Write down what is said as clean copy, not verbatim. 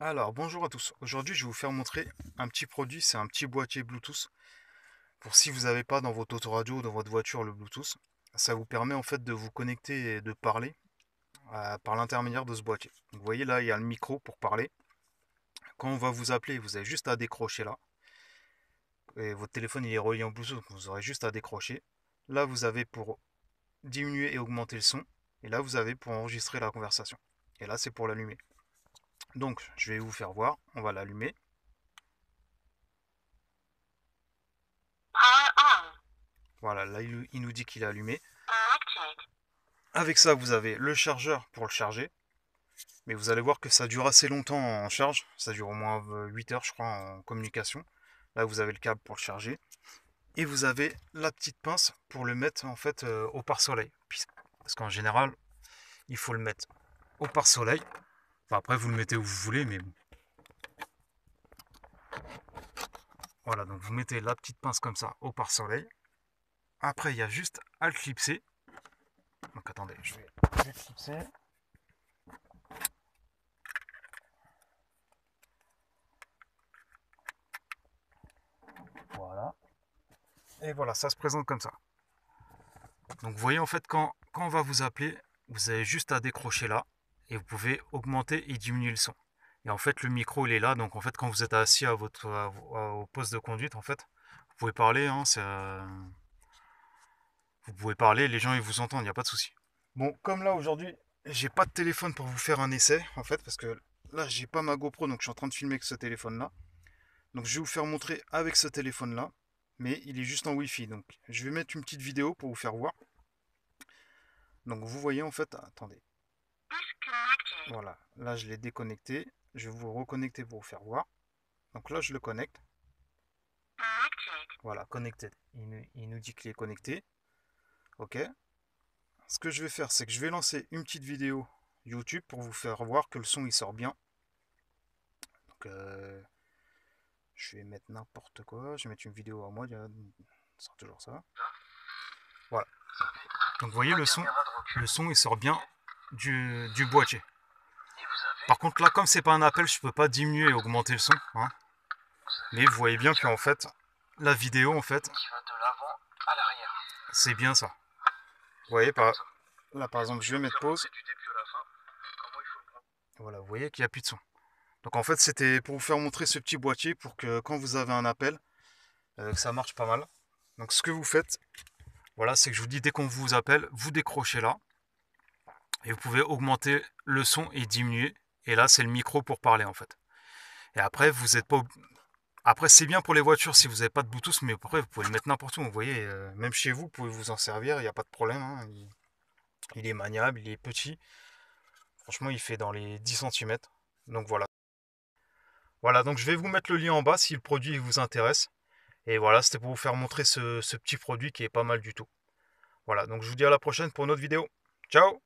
Alors, bonjour à tous. Aujourd'hui, je vais vous faire montrer un petit produit. C'est un petit boîtier Bluetooth. Pour si vous n'avez pas dans votre autoradio ou dans votre voiture le Bluetooth, ça vous permet en fait de vous connecter et de parler par l'intermédiaire de ce boîtier. Donc, vous voyez là, il y a le micro pour parler. Quand on va vous appeler, vous avez juste à décrocher là. Et votre téléphone il est relié en Bluetooth, donc vous aurez juste à décrocher. Là, vous avez pour diminuer et augmenter le son. Et là, vous avez pour enregistrer la conversation. Et là, c'est pour l'allumer. Donc, je vais vous faire voir. On va l'allumer. Power on. Voilà, là, il nous dit qu'il est allumé. Selected. Avec ça, vous avez le chargeur pour le charger. Mais vous allez voir que ça dure assez longtemps en charge. Ça dure au moins 8 heures, je crois, en communication. Là, vous avez le câble pour le charger. Et vous avez la petite pince pour le mettre en fait au pare-soleil. Parce qu'en général, il faut le mettre au pare-soleil. Enfin, après, vous le mettez où vous voulez, mais bon. Voilà, donc vous mettez la petite pince comme ça au pare-soleil. Après, il y a juste à le clipser. Donc attendez, je vais le clipser. Voilà. Et voilà, ça se présente comme ça. Donc vous voyez en fait quand on va vous appeler, vous avez juste à décrocher là et vous pouvez augmenter et diminuer le son. Et en fait le micro il est là, donc en fait quand vous êtes assis au poste de conduite en fait, vous pouvez parler, hein, vous pouvez parler, les gens ils vous entendent, il n'y a pas de souci. Bon, comme là aujourd'hui j'ai pas de téléphone pour vous faire un essai en fait, parce que là j'ai pas ma GoPro donc je suis en train de filmer avec ce téléphone là. Donc je vais vous faire montrer avec ce téléphone là, mais il est juste en Wi-Fi. Donc je vais mettre une petite vidéo pour vous faire voir. Donc vous voyez en fait, attendez, Disconnected. voilà, là je l'ai déconnecté, je vais vous reconnecter pour vous faire voir. Donc là je le connecte, Selected. voilà, connected, il nous dit qu'il est connecté, ok. Ce que je vais faire c'est que je vais lancer une petite vidéo YouTube pour vous faire voir que le son il sort bien. Donc je vais mettre n'importe quoi, je vais mettre une vidéo à moi, ça sera toujours ça. Voilà, donc vous voyez le son il sort bien du boîtier. Par contre là comme c'est pas un appel je peux pas diminuer et augmenter le son, hein. Mais vous voyez bien qu'en fait, la vidéo, en fait, c'est bien ça. Vous voyez, là, par exemple, je vais mettre pause. Voilà, vous voyez qu'il n'y a plus de son. Donc, en fait, c'était pour vous faire montrer ce petit boîtier pour que quand vous avez un appel, que ça marche pas mal. Donc, ce que vous faites, voilà, c'est que je vous dis, dès qu'on vous appelle, vous décrochez là. Et vous pouvez augmenter le son et diminuer. Et là, c'est le micro pour parler, en fait. Et après, vous êtes pas. Après, c'est bien pour les voitures si vous n'avez pas de Bluetooth, mais après, vous pouvez le mettre n'importe où. Vous voyez, même chez vous, vous pouvez vous en servir, il n'y a pas de problème, hein. Il est maniable, il est petit. Franchement, il fait dans les 10 centimètres. Donc voilà. Voilà, donc je vais vous mettre le lien en bas si le produit vous intéresse. Et voilà, c'était pour vous faire montrer ce petit produit qui est pas mal du tout. Voilà, donc je vous dis à la prochaine pour une autre vidéo. Ciao!